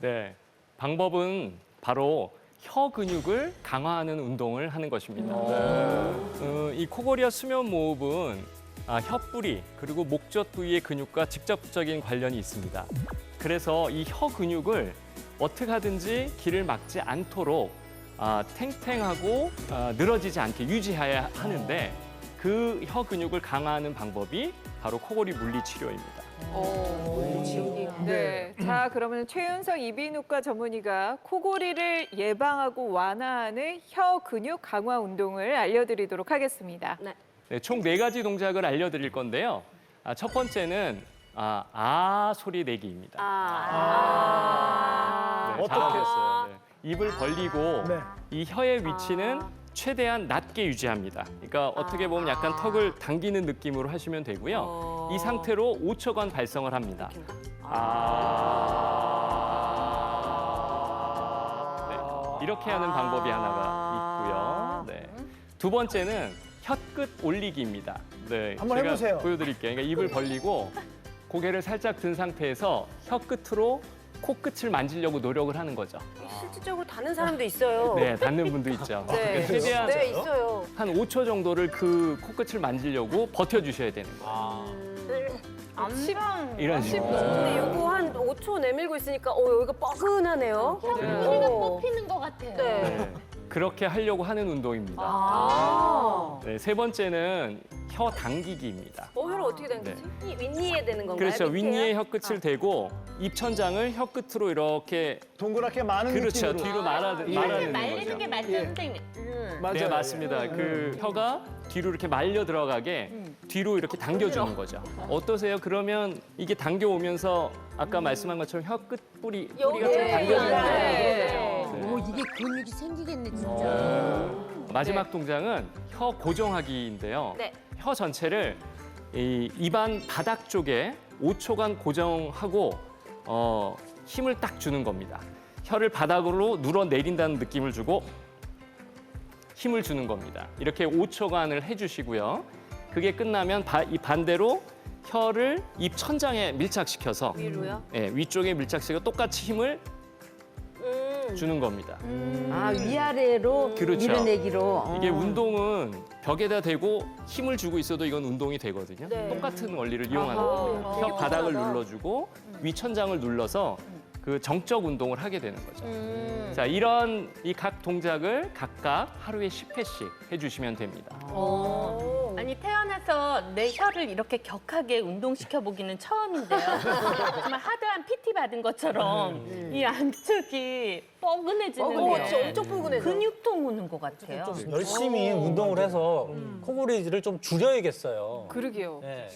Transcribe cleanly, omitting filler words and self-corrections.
네, 방법은 바로 혀 근육을 강화하는 운동을 하는 것입니다. 이 코골이와 수면 무호흡은 혀뿌리 그리고 목젖 부위의 근육과 직접적인 관련이 있습니다. 그래서 이 혀 근육을 어떻게 하든지 길을 막지 않도록 탱탱하고 늘어지지 않게 유지해야 하는데 그 혀 근육을 강화하는 방법이 바로 코골이 물리치료입니다. 네. 자, 그러면 최윤석 이비인후과 전문의가 코골이를 예방하고 완화하는 혀 근육 강화 운동을 알려드리도록 하겠습니다. 네, 총 4가지 동작을 알려드릴 건데요. 첫 번째는 소리 내기입니다. 네, 어떻게 했어요? 네. 입을 벌리고 네. 이 혀의 위치는 최대한 낮게 유지합니다. 그러니까 어떻게 보면 약간 턱을 당기는 느낌으로 하시면 되고요. 이 상태로 5초간 발성을 합니다. 네, 이렇게 하는 방법이 하나가 있고요. 네. 두 번째는 혀끝 올리기입니다. 네, 한번 제가 해보세요. 보여드릴게요. 그러니까 입을 벌리고 고개를 살짝 든 상태에서 혀끝으로 코끝을 만지려고 노력을 하는 거죠. 실질적으로 다는 사람도 있어요. 네, 닿는 분도 있죠. 그러니까 최대한 네, 있어요. 한 5초 정도를 그 코끝을 만지려고 버텨주셔야 되는 거예요. 이런 식으로. 근데 이거 한 5초 내밀고 있으니까 여기가 뻐근하네요. 혀가 뽑히는 것 같아요. 네. 네, 그렇게 하려고 하는 운동입니다. 네, 세 번째는 혀 당기기입니다. 혀를 어떻게 당기지? 이 윗니에 대는 건가요? 그렇죠. 밑에요? 윗니에 혀끝을 대고 입천장을 혀끝으로 이렇게 동그랗게 많은 그렇죠. 느낌으로. 뒤로 말아드는 말리는 거죠. 게 맞죠, 선생님? 맞아요. 네, 맞습니다. 그 혀가 뒤로 이렇게 말려 들어가게 뒤로 이렇게 당겨주는 거죠. 어떠세요? 그러면 이게 당겨오면서 아까 말씀한 것처럼 혀끝 뿌리가 좀 당겨지는 오, 이게 근육이 생기겠네, 진짜. 마지막 동작은 혀 고정하기인데요. 네. 혀 전체를 이 입안 바닥 쪽에 5초간 고정하고 힘을 딱 주는 겁니다. 혀를 바닥으로 눌어 내린다는 느낌을 주고 힘을 주는 겁니다. 이렇게 5초간을 해주시고요. 그게 끝나면 이 반대로 혀를 입 천장에 밀착시켜서 위로요? 위쪽에 밀착시켜 똑같이 힘을 주는 겁니다. 위아래로 그렇죠. 밀어내기로. 이게 운동은 벽에다 대고 힘을 주고 있어도 이건 운동이 되거든요. 네. 똑같은 원리를 이용하는 겁니다. 혀 바닥을 눌러주고 위 천장을 눌러서 그 정적 운동을 하게 되는 거죠. 자, 이런 이 각 동작을 각각 하루에 10회씩 해주시면 됩니다. 아니, 태어나서 내 혀를 이렇게 격하게 운동시켜 보기는 처음인데요. 정말 하드한 PT 받은 것처럼 이 안쪽이 뻐근해지는 그렇죠. 게 엄청 뻐근해서. 근육통 오는 것 같아요. 열심히 운동을 해서 코골이를 좀 줄여야겠어요. 그러게요. 네.